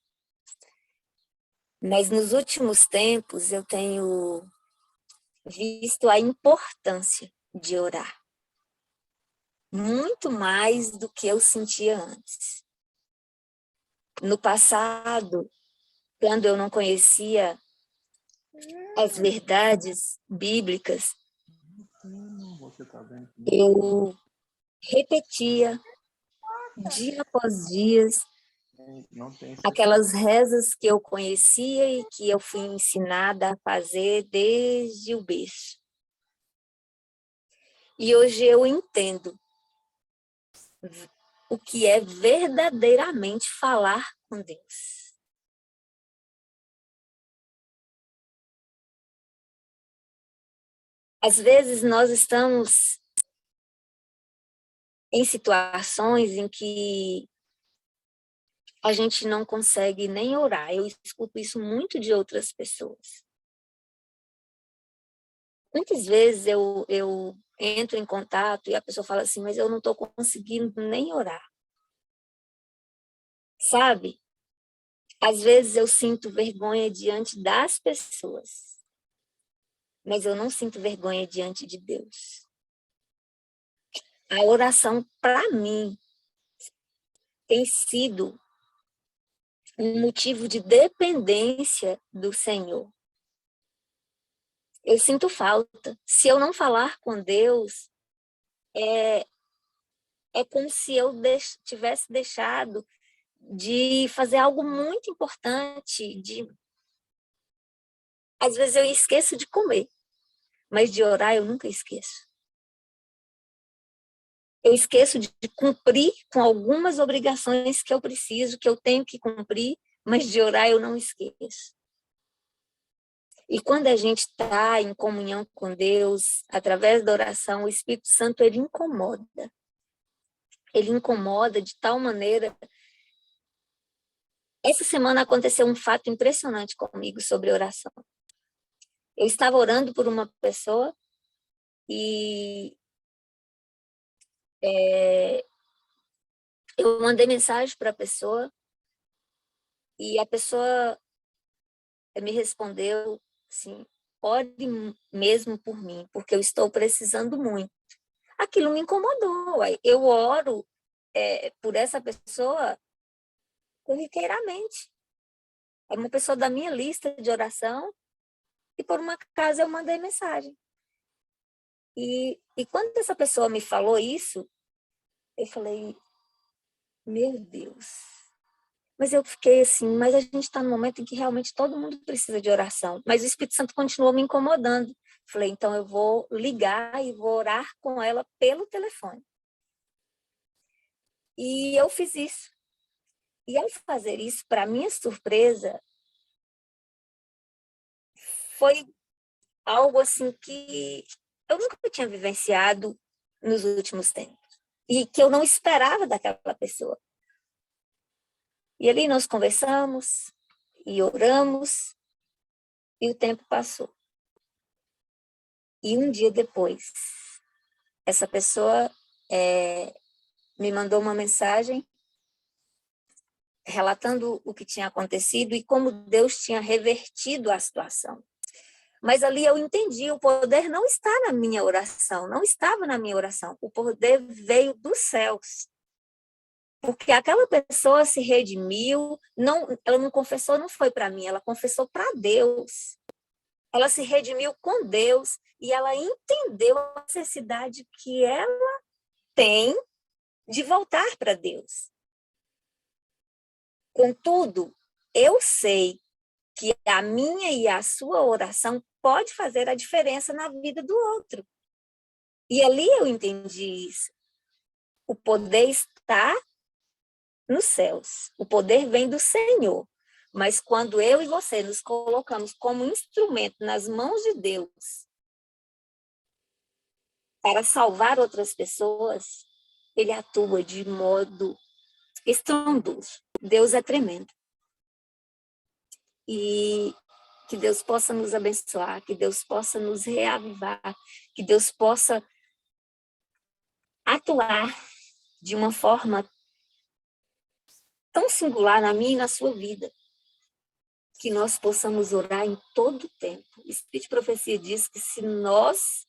Mas nos últimos tempos eu tenho visto a importância de orar. Muito mais do que eu sentia antes. No passado, quando eu não conhecia as verdades bíblicas, eu repetia dia após dia aquelas rezas que eu conhecia e que eu fui ensinada a fazer desde o berço. E hoje eu entendo o que é verdadeiramente falar com Deus. Às vezes nós estamos em situações em que a gente não consegue nem orar. Eu escuto isso muito de outras pessoas. Muitas vezes eu entro em contato e a pessoa fala assim, mas eu não estou conseguindo nem orar. Sabe? Às vezes eu sinto vergonha diante das pessoas, mas eu não sinto vergonha diante de Deus. A oração, para mim, tem sido um motivo de dependência do Senhor. Eu sinto falta. Se eu não falar com Deus, é como se eu tivesse deixado de fazer algo muito importante. Às vezes eu esqueço de comer, mas de orar eu nunca esqueço. Eu esqueço de cumprir com algumas obrigações que eu preciso, que eu tenho que cumprir, mas de orar eu não esqueço. E quando a gente está em comunhão com Deus, através da oração, o Espírito Santo, ele incomoda. Ele incomoda de tal maneira. Essa semana aconteceu um fato impressionante comigo sobre oração. Eu estava orando por uma pessoa e eu mandei mensagem para a pessoa e a pessoa me respondeu assim, ore mesmo por mim, porque eu estou precisando muito. Aquilo me incomodou. Eu oro por essa pessoa corriqueiramente. É uma pessoa da minha lista de oração e por uma acaso eu mandei mensagem. E quando essa pessoa me falou isso, eu falei, meu Deus. Mas eu fiquei assim, mas a gente está num momento em que realmente todo mundo precisa de oração. Mas o Espírito Santo continuou me incomodando. Falei, então eu vou ligar e vou orar com ela pelo telefone. E eu fiz isso. E ao fazer isso, para minha surpresa, foi algo assim que eu nunca tinha vivenciado nos últimos tempos. E que eu não esperava daquela pessoa. E ali nós conversamos e oramos e o tempo passou. E um dia depois, essa pessoa me mandou uma mensagem relatando o que tinha acontecido e como Deus tinha revertido a situação. Mas ali eu entendi, o poder não está na minha oração, não estava na minha oração. O poder veio dos céus. Porque aquela pessoa se redimiu, ela não confessou, não foi para mim, ela confessou para Deus. Ela se redimiu com Deus e ela entendeu a necessidade que ela tem de voltar para Deus. Contudo, eu sei que a minha e a sua oração pode fazer a diferença na vida do outro. E ali eu entendi isso. O poder está nos céus. O poder vem do Senhor. Mas quando eu e você nos colocamos como instrumento nas mãos de Deus para salvar outras pessoas, ele atua de modo estrondoso. Deus é tremendo. E que Deus possa nos abençoar, que Deus possa nos reavivar, que Deus possa atuar de uma forma tão singular na minha e na sua vida, que nós possamos orar em todo o tempo. O Espírito de Profecia diz que se nós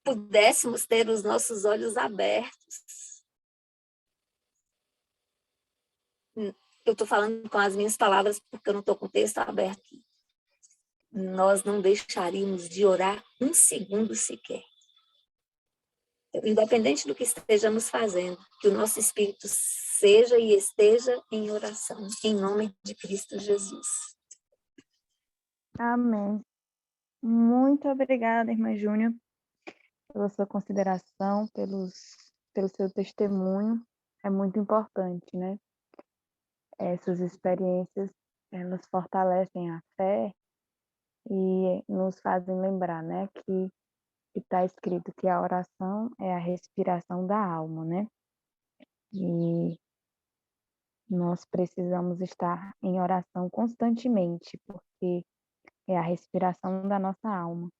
pudéssemos ter os nossos olhos abertos, eu estou falando com as minhas palavras porque eu não estou com o texto aberto aqui, nós não deixaríamos de orar um segundo sequer. Independente do que estejamos fazendo, que o nosso espírito seja e esteja em oração, em nome de Cristo Jesus. Amém. Muito obrigada, irmã Júnior, pela sua consideração, pelo seu testemunho. É muito importante, né? Essas experiências, elas fortalecem a fé e nos fazem lembrar, né, que está escrito que a oração é a respiração da alma, né? E nós precisamos estar em oração constantemente, porque é a respiração da nossa alma.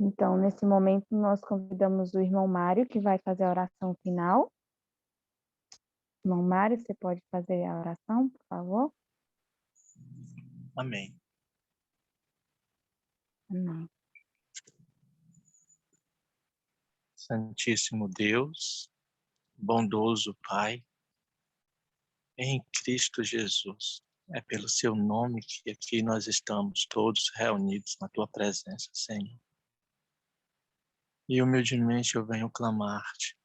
Então, nesse momento, nós convidamos o irmão Mário, que vai fazer a oração final. Irmão Mário, você pode fazer a oração, por favor? Amém. Amém. Santíssimo Deus, bondoso Pai, em Cristo Jesus, é pelo seu nome que aqui nós estamos todos reunidos na tua presença, Senhor. E humildemente eu venho clamar-te.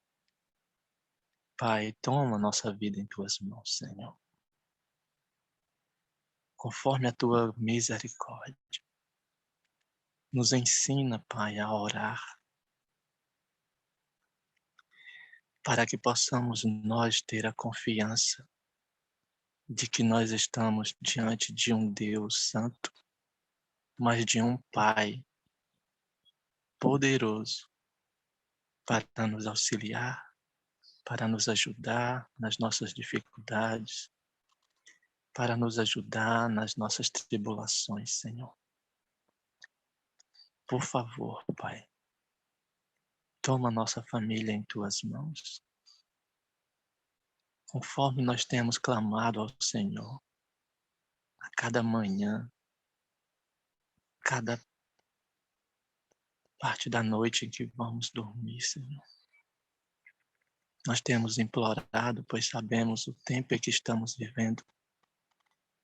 Pai, toma nossa vida em tuas mãos, Senhor. Conforme a tua misericórdia. Nos ensina, Pai, a orar. Para que possamos nós ter a confiança de que nós estamos diante de um Deus santo, mas de um Pai poderoso para nos auxiliar, para nos ajudar nas nossas dificuldades, para nos ajudar nas nossas tribulações, Senhor. Por favor, Pai, toma nossa família em tuas mãos. Conforme nós temos clamado ao Senhor, a cada manhã, cada parte da noite em que vamos dormir, Senhor. Nós temos implorado, pois sabemos o tempo em que estamos vivendo.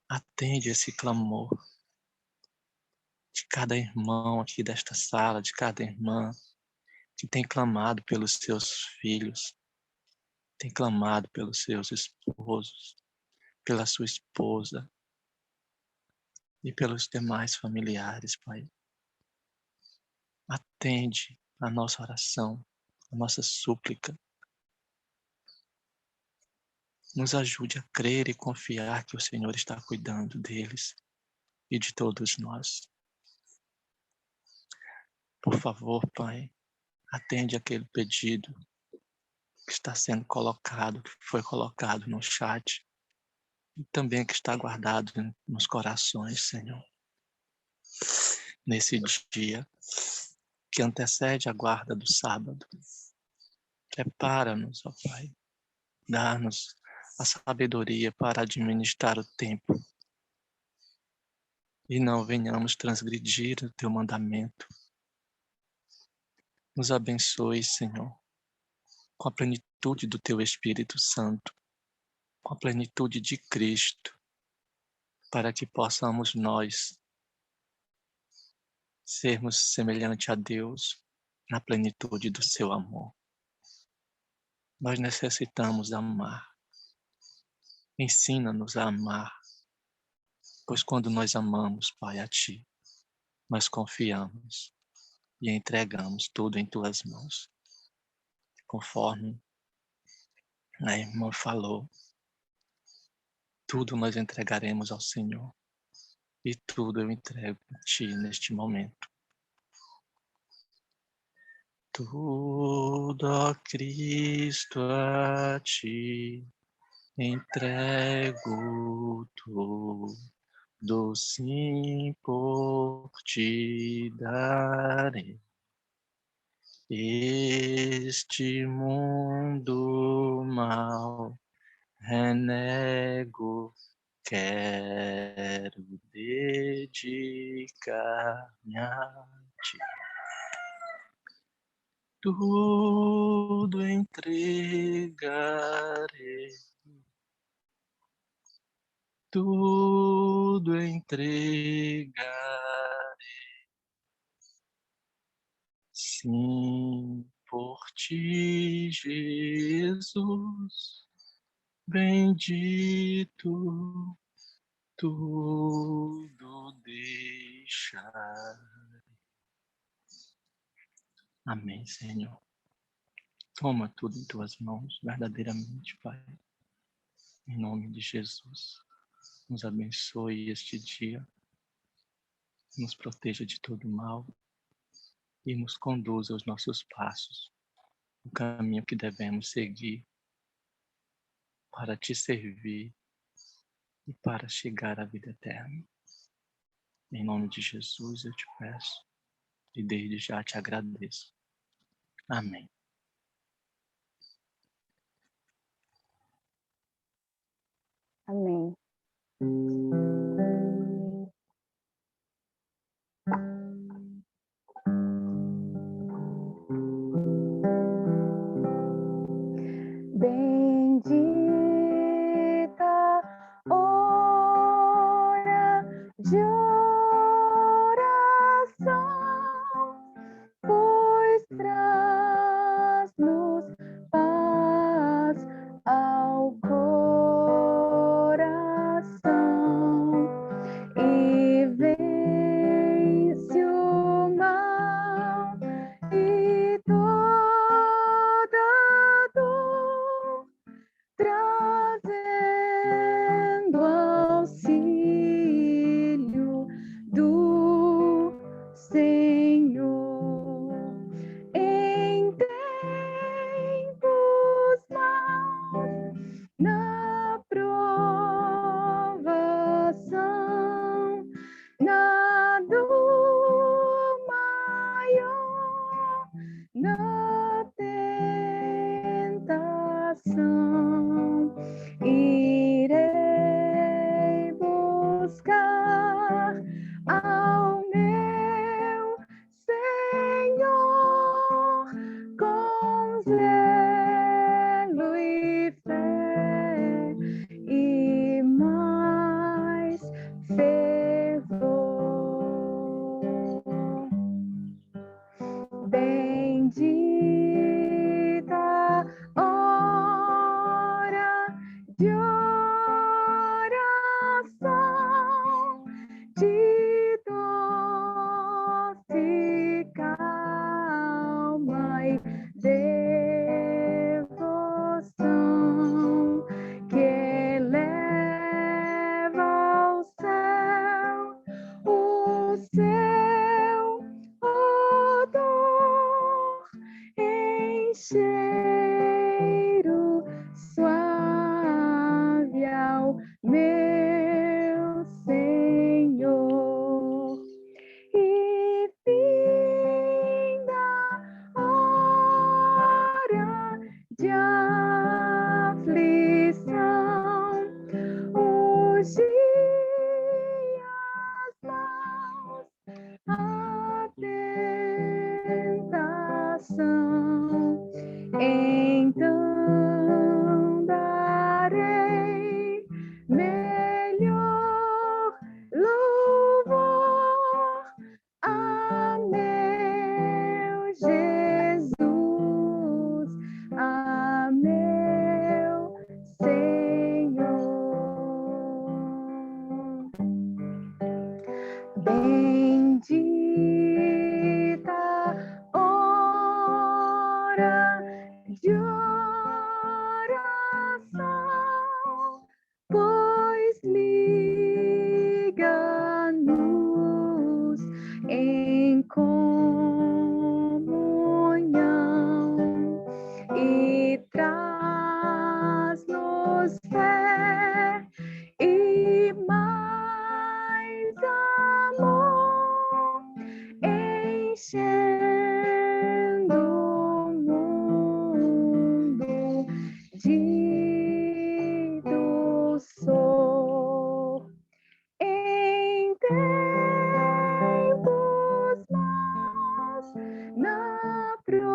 Atende esse clamor de cada irmão aqui desta sala, de cada irmã que tem clamado pelos seus filhos, tem clamado pelos seus esposos, pela sua esposa e pelos demais familiares, Pai. Atende a nossa oração, a nossa súplica. Nos ajude a crer e confiar que o Senhor está cuidando deles e de todos nós. Por favor, Pai, atende aquele pedido que está sendo colocado, que foi colocado no chat, e também que está guardado nos corações, Senhor. Nesse dia que antecede a guarda do sábado, prepara-nos, ó Pai, Dá-nos a sabedoria para administrar o tempo e não venhamos transgredir o teu mandamento. Nos abençoe, Senhor, com a plenitude do teu Espírito Santo, com a plenitude de Cristo, para que possamos nós sermos semelhante a Deus na plenitude do seu amor. Nós necessitamos amar. Ensina-nos a amar, pois quando nós amamos, Pai, a Ti, nós confiamos e entregamos tudo em Tuas mãos. Conforme a irmã falou, tudo nós entregaremos ao Senhor e tudo eu entrego a Ti neste momento. Tudo, ó Cristo, a Ti entrego, tudo sim por Ti darei. Este mundo mal renego, quero dedicar-me a Ti. Tudo entregarei, tudo entregarei. Sim, por Ti, Jesus, bendito, tudo deixar. Amém, Senhor. Toma tudo em Tuas mãos, verdadeiramente, Pai. Em nome de Jesus, nos abençoe este dia, nos proteja de todo mal e nos conduza aos nossos passos, o caminho que devemos seguir para Te servir e para chegar à vida eterna. Em nome de Jesus eu Te peço e desde já Te agradeço. Amém. Amém. Bendita hora de oração, pois traz-nos paz ao coração e vence o mal e toda dor, trazendo auxílio do Senhor. Em tempos maus, na provação, na dor maior, na tentação, irei buscar ao meu Senhor com zelo e fé e mais fervor. Bendita hora de oração, de doce calma e devoção, que eleva ao céu o seu odor então darei melhor louvor a meu Jesus, a meu Senhor. Bendita hora de oração, pois liga-nos em comunhão e traz-nos fé e mais amor, enchendo o mundo de doçor. Em tempos maus, na provação,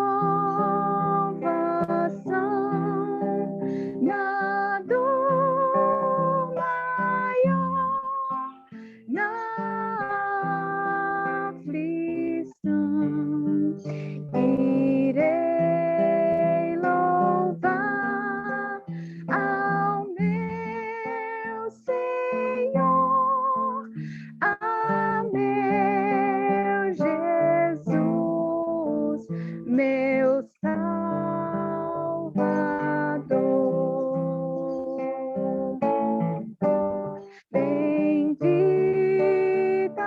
na dor maior, na aflição, irei louvar ao meu Senhor, a meu Jesus, meu Salvador. Bendita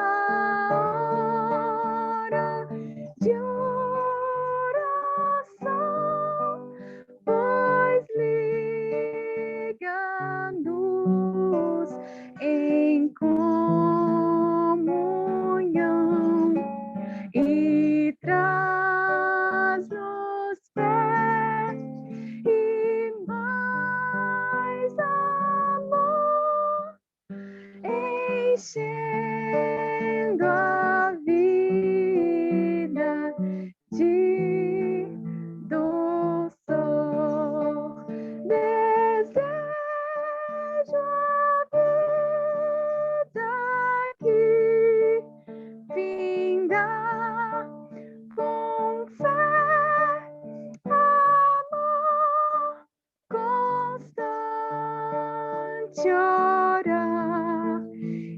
hora de oração, pois liga-nos em comunhão e traz-nos fé e mais amor, enchendo a vida de doçor. Desejo a vida que finda com fé, amor, constante orar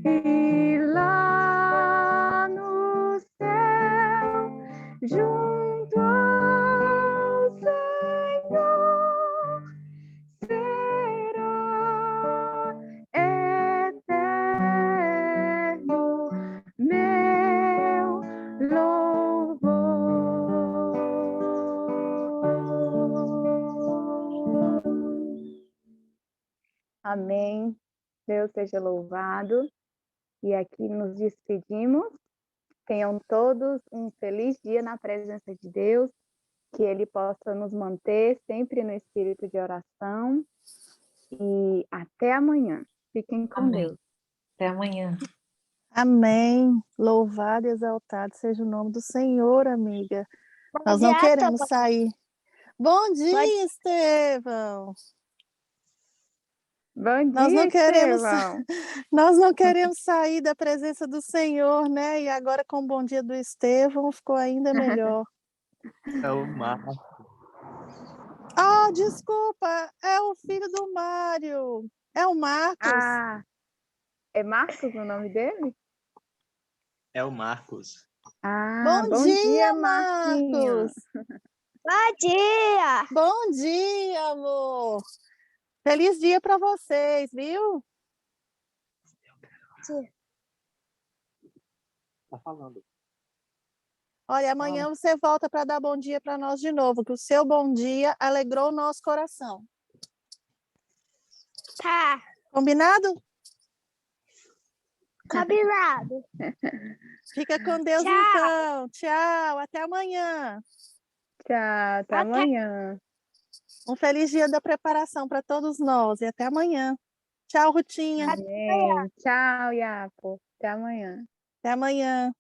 e lá no céu, junto ao Senhor, será eterno meu louvor. Amém. Deus seja louvado. E aqui nos despedimos. Tenham todos um feliz dia na presença de Deus, que Ele possa nos manter sempre no espírito de oração. E até amanhã. Fiquem com Amém. Deus. Até amanhã. Amém. Louvado e exaltado seja o nome do Senhor, amiga. Nós não queremos sair. Bom dia, Estevão. Bom Nós dia, não queremos, Estevão. nós não queremos sair da presença do Senhor, né? E agora com o bom dia do Estevão ficou ainda melhor. É o Marcos. Ah, desculpa, é o filho do Mário. É o Marcos. Ah, é Marcos o nome dele? É o Marcos. Ah, Bom dia, Marquinhos. Marcos. Bom dia! Bom dia, amor. Feliz dia para vocês, viu? Tá falando. Olha, amanhã você volta para dar bom dia para nós de novo, que o seu bom dia alegrou o nosso coração. Tá, Combinado? combinado. Fica com Deus Tchau. então. Tchau, até amanhã. Tchau, até amanhã. Um feliz dia da preparação para todos nós e até amanhã. Tchau, Rutinha. Amém. Tchau, Iapo. Até amanhã. Até amanhã.